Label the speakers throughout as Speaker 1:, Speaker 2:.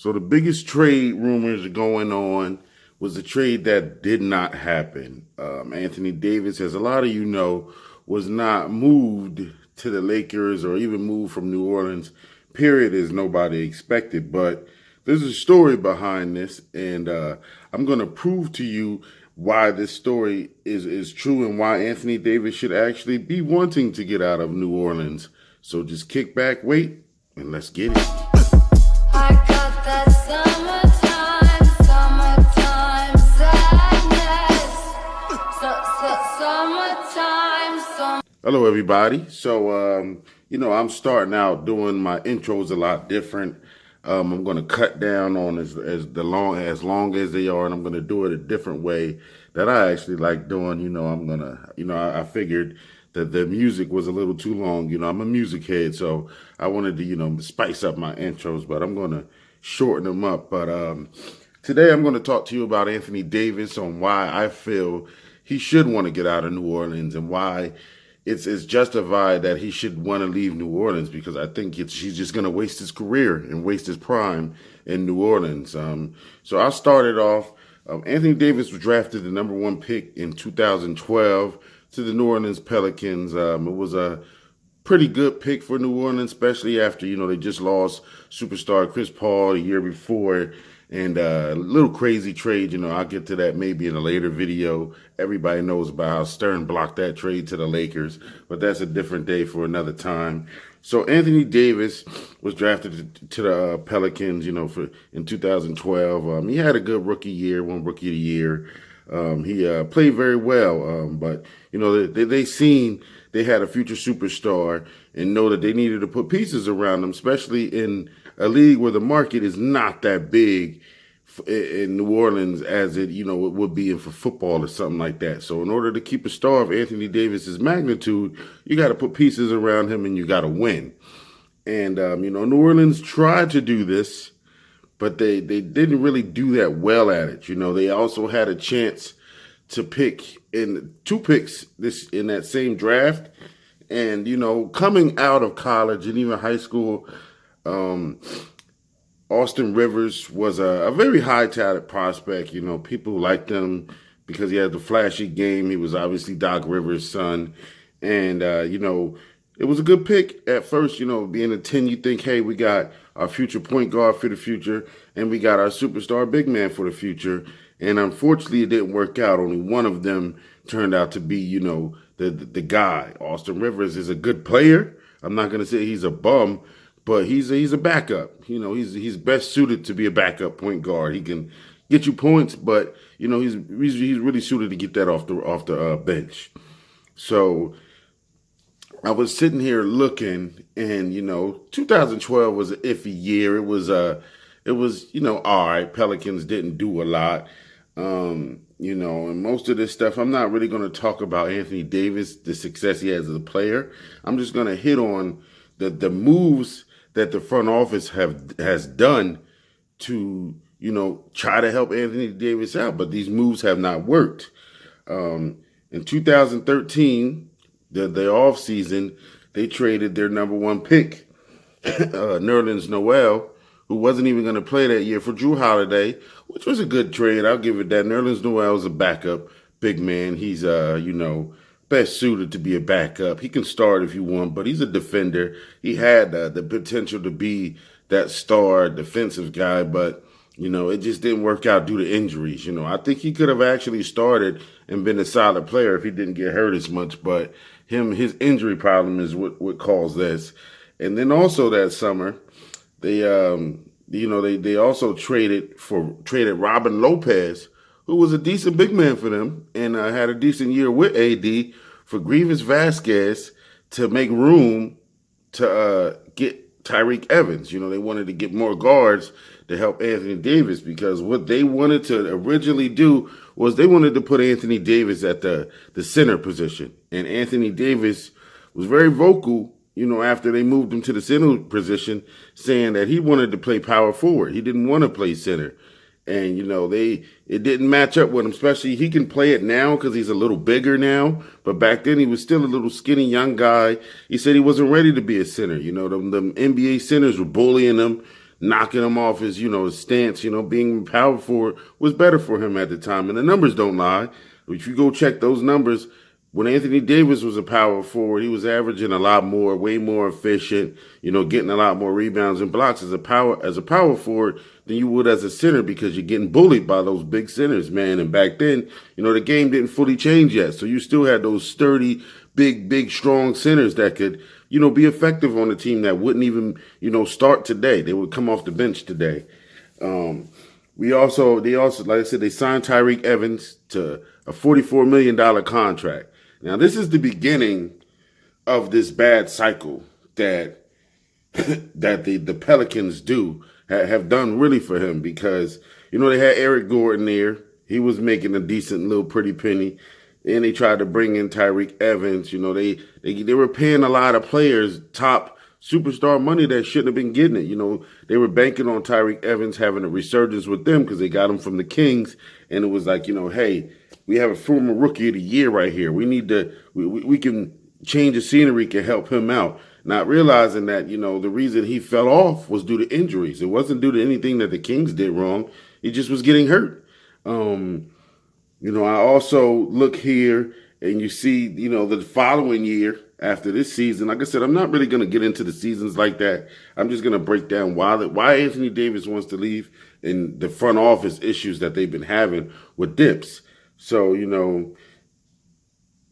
Speaker 1: So the biggest trade rumors going on was the trade that did not happen. Anthony Davis, as a lot of you know, was not moved to the Lakers or even moved from New Orleans, period, as nobody expected. But there's a story behind this, and I'm going to prove to you why this story is true and why Anthony Davis should actually be wanting to get out of New Orleans. So just kick back, wait, and let's get it.
Speaker 2: I got that summertime sadness. Summertime.
Speaker 1: Hello, everybody. So, I'm starting out doing my intros a lot different. I'm going to cut down on as long as they are, and I'm going to do it a different way that I actually like doing. I figured that the music was a little too long. I'm a music head, so I wanted to, spice up my intros, but I'm going to shorten them up. But today I'm going to talk to you about Anthony Davis, on why I feel he should want to get out of New Orleans and why it's justified that he should want to leave New Orleans, because I think he's just going to waste his career and waste his prime in New Orleans. So I started off. Anthony Davis was drafted the number one pick in 2012 to the New Orleans Pelicans. It was a pretty good pick for New Orleans, especially after, they just lost superstar Chris Paul the year before. And a little crazy trade, I'll get to that maybe in a later video. Everybody knows about how Stern blocked that trade to the Lakers, but that's a different day for another time. So Anthony Davis was drafted to the Pelicans, in 2012. He had a good rookie year, won Rookie of the Year. He played very well, but they seen they had a future superstar and know that they needed to put pieces around him, especially in a league where the market is not that big in New Orleans as it would be in for football or something like that. So in order to keep a star of Anthony Davis's magnitude, you got to put pieces around him and you got to win. And New Orleans tried to do this, but they didn't really do that well at it. They also had a chance to pick in two picks in that same draft. And, coming out of college and even high school, Austin Rivers was a very high-touted prospect. People liked him because he had the flashy game. He was obviously Doc Rivers' son. And, it was a good pick at first, being a 10, you think, hey, we got our future point guard for the future, and we got our superstar big man for the future. And unfortunately, it didn't work out. Only one of them turned out to be, the guy. Austin Rivers is a good player. I'm not going to say he's a bum, but he's a backup. He's best suited to be a backup point guard. He can get you points, but he's really suited to get that off the bench. So I was sitting here looking, and 2012 was an iffy year. It was all right. Pelicans didn't do a lot. And most of this stuff, I'm not really going to talk about Anthony Davis, the success he has as a player. I'm just going to hit on the moves that the front office has done to, try to help Anthony Davis out. But these moves have not worked. In 2013, the off season, they traded their number one pick, Nerlens Noel, who wasn't even going to play that year, for Jrue Holiday, which was a good trade. I'll give it that. Nerlens Noel is a backup big man. He's, best suited to be a backup. He can start if you want, but he's a defender. He had the potential to be that star defensive guy, but, it just didn't work out due to injuries. I think he could have actually started and been a solid player if he didn't get hurt as much, but his injury problem is what caused this. And then also that summer, they also traded Robin Lopez, who was a decent big man for them and had a decent year with AD, for Grievous Vasquez to make room to get Tyreke Evans. They wanted to get more guards to help Anthony Davis, because what they wanted to originally do was they wanted to put Anthony Davis at the center position. And Anthony Davis was very vocal, after they moved him to the center position, saying that he wanted to play power forward. He didn't want to play center. And, it didn't match up with him, especially he can play it now because he's a little bigger now. But back then he was still a little skinny young guy. He said he wasn't ready to be a center. The NBA centers were bullying him. knocking him off his, his stance, being power forward was better for him at the time. And the numbers don't lie. If you go check those numbers, when Anthony Davis was a power forward, he was averaging a lot more, way more efficient, getting a lot more rebounds and blocks as a power forward than you would as a center because you're getting bullied by those big centers, man. And back then, the game didn't fully change yet. So you still had those sturdy, big, strong centers that could, be effective on a team that wouldn't even, start today. They would come off the bench today. They also, like I said, they signed Tyreke Evans to a $44 million contract. Now, this is the beginning of this bad cycle that the Pelicans have done really for him because, they had Eric Gordon there. He was making a decent little pretty penny. And they tried to bring in Tyreke Evans. They were paying a lot of players top superstar money that shouldn't have been getting it. They were banking on Tyreke Evans having a resurgence with them because they got him from the Kings. And it was like, hey, we have a former rookie of the year right here. We need to, we can change the scenery, can help him out. Not realizing that, the reason he fell off was due to injuries. It wasn't due to anything that the Kings did wrong. He just was getting hurt. I also look here and you see, the following year after this season, like I said, I'm not really going to get into the seasons like that. I'm just going to break down why Anthony Davis wants to leave and the front office issues that they've been having with Dips. So,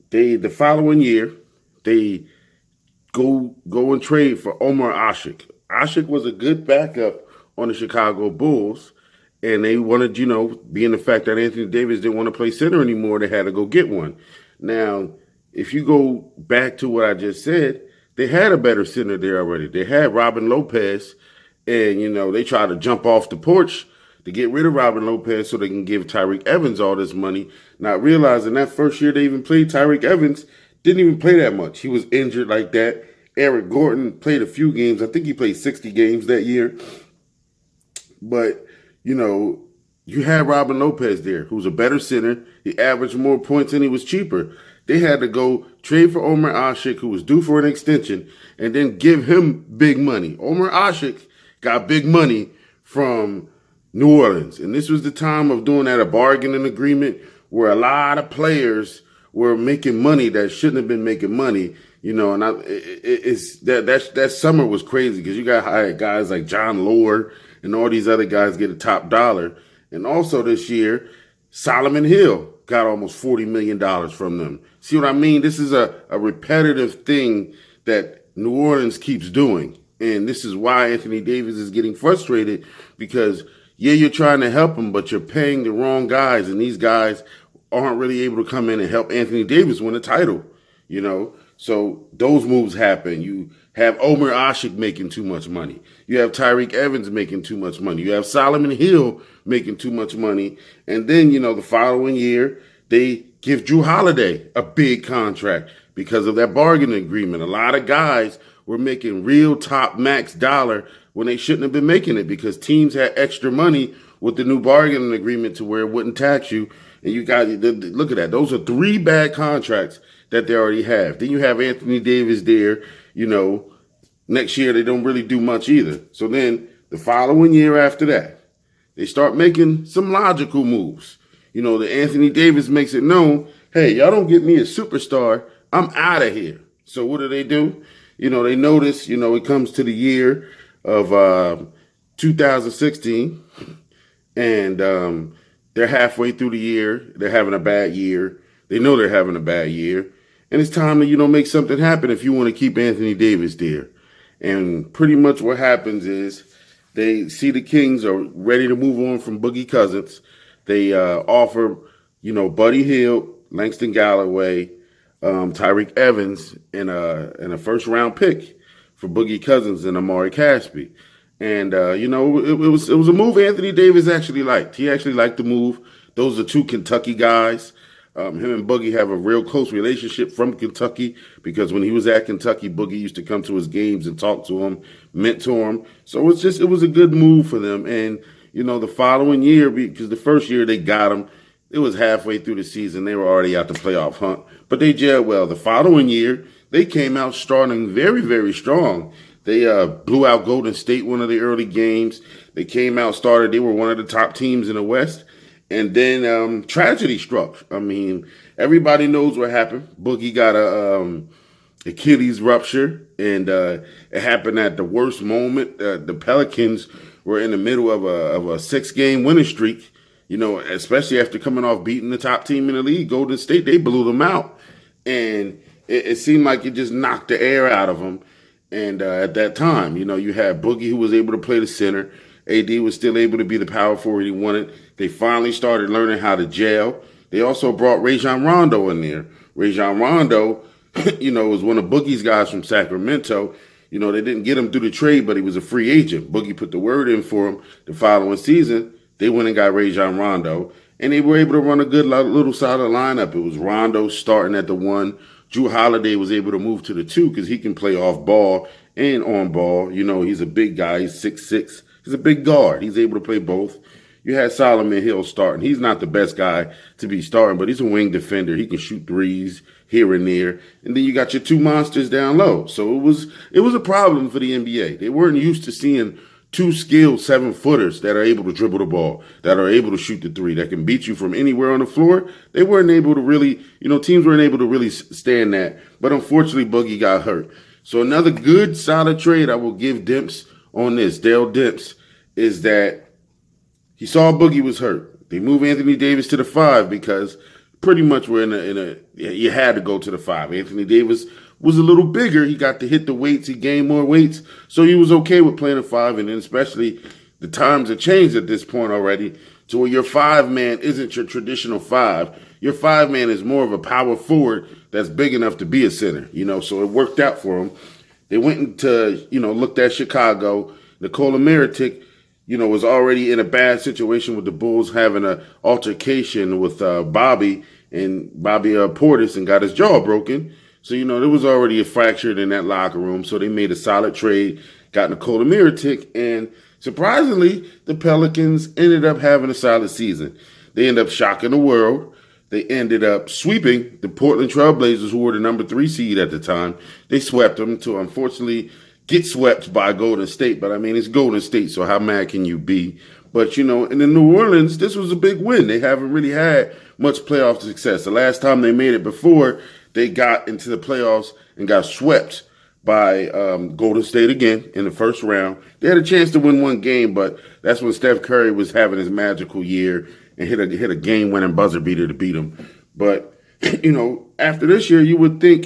Speaker 1: the following year, they go and trade for Omer Asik. Asik was a good backup on the Chicago Bulls, and they wanted, being the fact that Anthony Davis didn't want to play center anymore, they had to go get one. Now, if you go back to what I just said, they had a better center there already. They had Robin Lopez, and, they tried to jump off the porch to get rid of Robin Lopez so they can give Tyreke Evans all this money, not realizing that first year they even played, Tyreke Evans didn't even play that much. He was injured like that. Eric Gordon played a few games. I think he played 60 games that year. But, you had Robin Lopez there, who's a better center. He averaged more points and he was cheaper. They had to go trade for Omer Asik, who was due for an extension, and then give him big money. Omer Asik got big money from New Orleans. And this was the time of doing that a bargaining agreement where a lot of players were making money that shouldn't have been making money, and that summer was crazy because you got hired guys like John Lord and all these other guys get a top dollar. And also this year, Solomon Hill got almost $40 million from them. See what I mean? This is a repetitive thing that New Orleans keeps doing. And this is why Anthony Davis is getting frustrated because, yeah, you're trying to help him, but you're paying the wrong guys. And these guys aren't really able to come in and help Anthony Davis win a title, So those moves happen. You have Omer Asik making too much money. You have Tyreke Evans making too much money. You have Solomon Hill making too much money. And then, the following year, they give Jrue Holiday a big contract because of that bargaining agreement. A lot of guys were making real top max dollar when they shouldn't have been making it because teams had extra money with the new bargaining agreement to where it wouldn't tax you. And you got, look at that. Those are 3 bad contracts that they already have. Then you have Anthony Davis there, next year they don't really do much either. So then the following year after that, they start making some logical moves. The Anthony Davis makes it known, hey, y'all don't get me a superstar, I'm out of here. So what do? They notice, it comes to the year of 2016 and they're halfway through the year. They're having a bad year. They know they're having a bad year. And it's time to, make something happen if you want to keep Anthony Davis there. And pretty much what happens is they see the Kings are ready to move on from Boogie Cousins. They offer, Buddy Hield, Langston Galloway, Tyreke Evans, and a first-round pick for Boogie Cousins and Amari Caspi. And, it was a move Anthony Davis actually liked. He actually liked the move. Those are 2 Kentucky guys. Him and Boogie have a real close relationship from Kentucky because when he was at Kentucky, Boogie used to come to his games and talk to him, mentor him. So it was a good move for them. And, the following year, because the first year they got him, it was halfway through the season. They were already out the playoff hunt, but they gelled well. The following year, they came out starting very, very strong. They blew out Golden State one of the early games. They came out, started. They were one of the top teams in the West. And then tragedy struck. I mean, everybody knows what happened. Boogie got a Achilles rupture, and it happened at the worst moment. The Pelicans were in the middle of a 6-game winning streak. You know, especially after coming off beating the top team in the league, Golden State, they blew them out. And it seemed like it just knocked the air out of them. And at that time, you know, you had Boogie, who was able to play the center. AD was still able to be the power forward he wanted. They finally started learning how to gel. They also brought Rajon Rondo in there. Rajon Rondo, you know, was one of Boogie's guys from Sacramento. You know, they didn't get him through the trade, but he was a free agent. Boogie put the word in for him the following season. They went and got Rajon Rondo, and they were able to run a good little solid lineup. It was Rondo starting at the 1. Jrue Holiday was able to move to the 2 because he can play off ball and on ball. You know, he's a big guy. He's 6'6". He's a big guard. He's able to play both. You had Solomon Hill starting. He's not the best guy to be starting, but he's a wing defender. He can shoot threes here and there. And then you got your 2 monsters down low. So it was a problem for the NBA. They weren't used to seeing 2 skilled 7-footers that are able to dribble the ball, that are able to shoot the 3, that can beat you from anywhere on the floor. They weren't able to really, you know, teams weren't able to really stand that. But unfortunately, Boogie got hurt. So another good, solid trade I will give Demps on this, Dale Demps, is that he saw Boogie was hurt. They moved Anthony Davis to the 5 because pretty much we're in a you had to go to the 5. Anthony Davis was a little bigger. He got to hit the weights. He gained more weights. So he was okay with playing a 5. And then especially the times have changed at this point already to where your 5-man isn't your traditional 5. Your 5-man is more of a power forward that's big enough to be a center, you know. So it worked out for him. They went into, you know, looked at Chicago. Nikola Mirotic, you know, was already in a bad situation with the Bulls having an altercation with Bobby Portis and got his jaw broken. So, you know, there was already a fracture in that locker room. So they made a solid trade, got Nikola Mirotic, and surprisingly, the Pelicans ended up having a solid season. They ended up shocking the world. They ended up sweeping the Portland Trailblazers, who were the number 3 seed at the time. They swept them to, unfortunately, get swept by Golden State. But, I mean, it's Golden State, so how mad can you be? But, you know, and in New Orleans, this was a big win. They haven't really had much playoff success. The last time they made it before, they got into the playoffs and got swept by Golden State again in the first round. They had a chance to win one game, but that's when Steph Curry was having his magical year and hit a game-winning buzzer beater to beat him. But, you know, after this year, you would think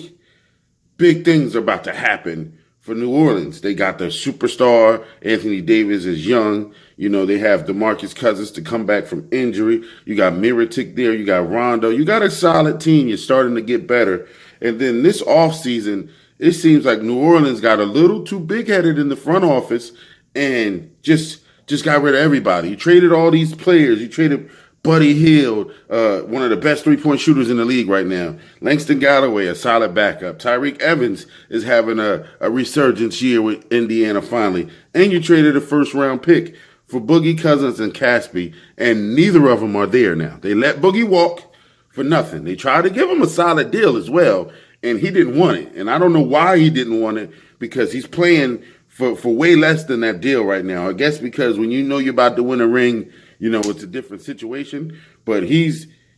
Speaker 1: big things are about to happen for New Orleans. They got their superstar. Anthony Davis is young. You know, they have DeMarcus Cousins to come back from injury. You got Mirotic there. You got Rondo. You got a solid team. You're starting to get better. And then this offseason, it seems like New Orleans got a little too big-headed in the front office and just got rid of everybody. You traded all these players. You traded Buddy Hield, one of the best three-point shooters in the league right now. Langston Galloway, a solid backup. Tyreek Evans is having a resurgence year with Indiana finally. And you traded a first-round pick for Boogie Cousins and Caspi, and neither of them are there now. They let Boogie walk for nothing. They tried to give him a solid deal as well, and he didn't want it. And I don't know why he didn't want it, because he's playing for way less than that deal right now. I guess because when you know you're about to win a ring, you know, it's a different situation. But he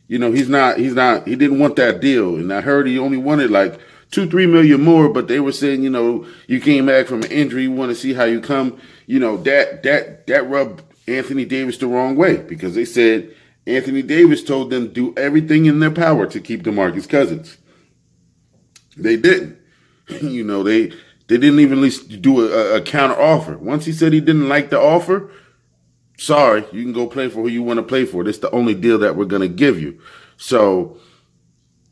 Speaker 1: didn't want that deal. And I heard he only wanted like $2-3 million more, but they were saying, you know, you came back from an injury, you want to see how you come. You know, that rubbed Anthony Davis the wrong way, because they said Anthony Davis told them to do everything in their power to keep DeMarcus Cousins. They didn't. You know, they didn't even at least do a counter offer. Once he said he didn't like the offer, sorry, you can go play for who you want to play for. This is the only deal that we're going to give you. So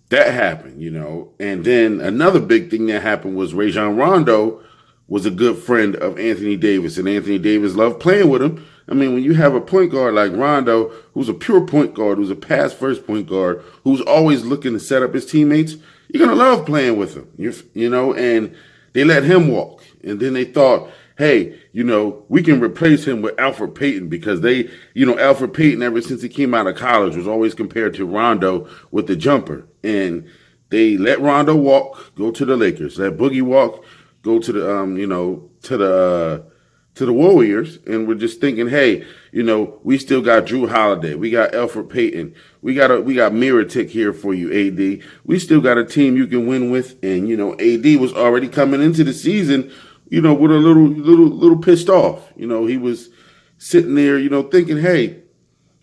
Speaker 1: that happened, you know. And then another big thing that happened was Rajon Rondo was a good friend of Anthony Davis, and Anthony Davis loved playing with him. I mean, when you have a point guard like Rondo, who's a pure point guard, who's a pass-first point guard, who's always looking to set up his teammates, you're going to love playing with him, you know, and they let him walk. And then they thought, hey, you know, we can replace him with Alfred Payton, because Alfred Payton, ever since he came out of college, was always compared to Rondo with the jumper. And they let Rondo walk, go to the Lakers. Let Boogie walk, go to the, to the Warriors, and we're just thinking, hey, we still got Drew Holiday, we got Elfrid Payton, we got Mirotic here for you, AD. We still got a team you can win with, and AD was already coming into the season, with a little pissed off. He was sitting there, thinking, hey,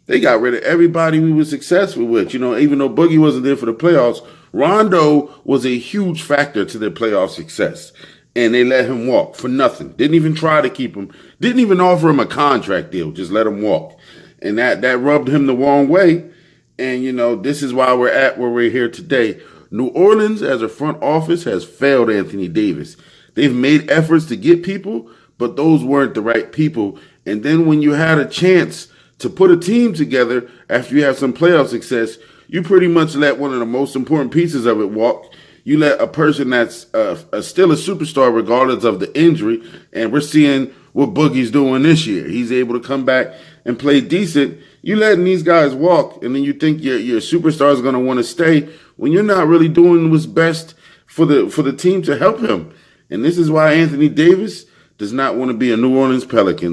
Speaker 1: they got rid of everybody we were successful with. Even though Boogie wasn't there for the playoffs, Rondo was a huge factor to their playoff success. And they let him walk for nothing. Didn't even try to keep him. Didn't even offer him a contract deal. Just let him walk. And that rubbed him the wrong way. And, this is why we're at where we're here today. New Orleans, as a front office, has failed Anthony Davis. They've made efforts to get people, but those weren't the right people. And then when you had a chance to put a team together after you have some playoff success, you pretty much let one of the most important pieces of it walk. You let a person that's still a superstar regardless of the injury, and we're seeing what Boogie's doing this year. He's able to come back and play decent. You letting these guys walk, and then you think your superstar is going to want to stay when you're not really doing what's best for the team to help him. And this is why Anthony Davis does not want to be a New Orleans Pelican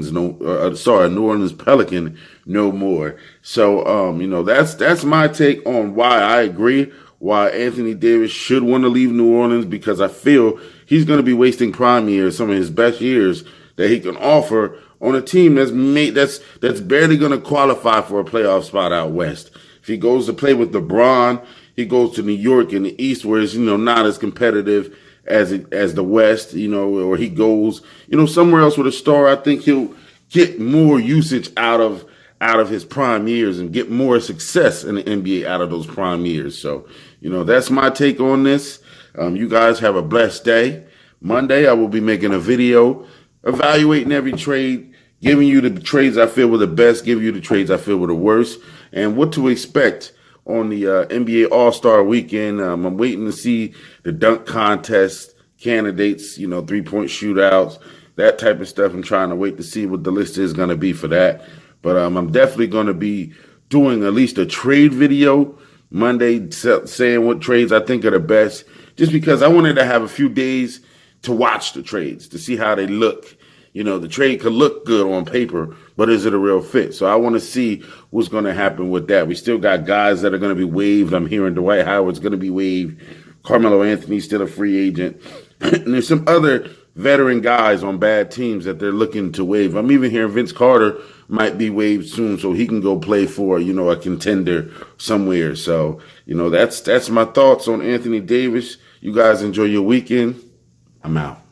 Speaker 1: no more. So, that's my take on why I agree. Why Anthony Davis should want to leave New Orleans, because I feel he's going to be wasting prime years, some of his best years that he can offer on a team that's barely going to qualify for a playoff spot out west. If he goes to play with LeBron, he goes to New York in the East, where it's not as competitive as the West, or he goes somewhere else with a star. I think he'll get more usage out of his prime years and get more success in the NBA out of those prime years. So, that's my take on this. You guys have a blessed day. Monday, I will be making a video evaluating every trade, giving you the trades I feel were the best, giving you the trades I feel were the worst, and what to expect on the NBA All-Star Weekend. I'm waiting to see the dunk contest candidates, 3-point shootouts, that type of stuff. I'm trying to wait to see what the list is going to be for that. But I'm definitely going to be doing at least a trade video Monday, saying what trades I think are the best, just because I wanted to have a few days to watch the trades, to see how they look. The trade could look good on paper, but is it a real fit? So I want to see what's going to happen with that. We still got guys that are going to be waived. I'm hearing Dwight Howard's going to be waived. Carmelo Anthony's still a free agent. And there's some other veteran guys on bad teams that they're looking to waive. I'm even hearing Vince Carter might be waived soon so he can go play for, a contender somewhere. So, that's my thoughts on Anthony Davis. You guys enjoy your weekend. I'm out.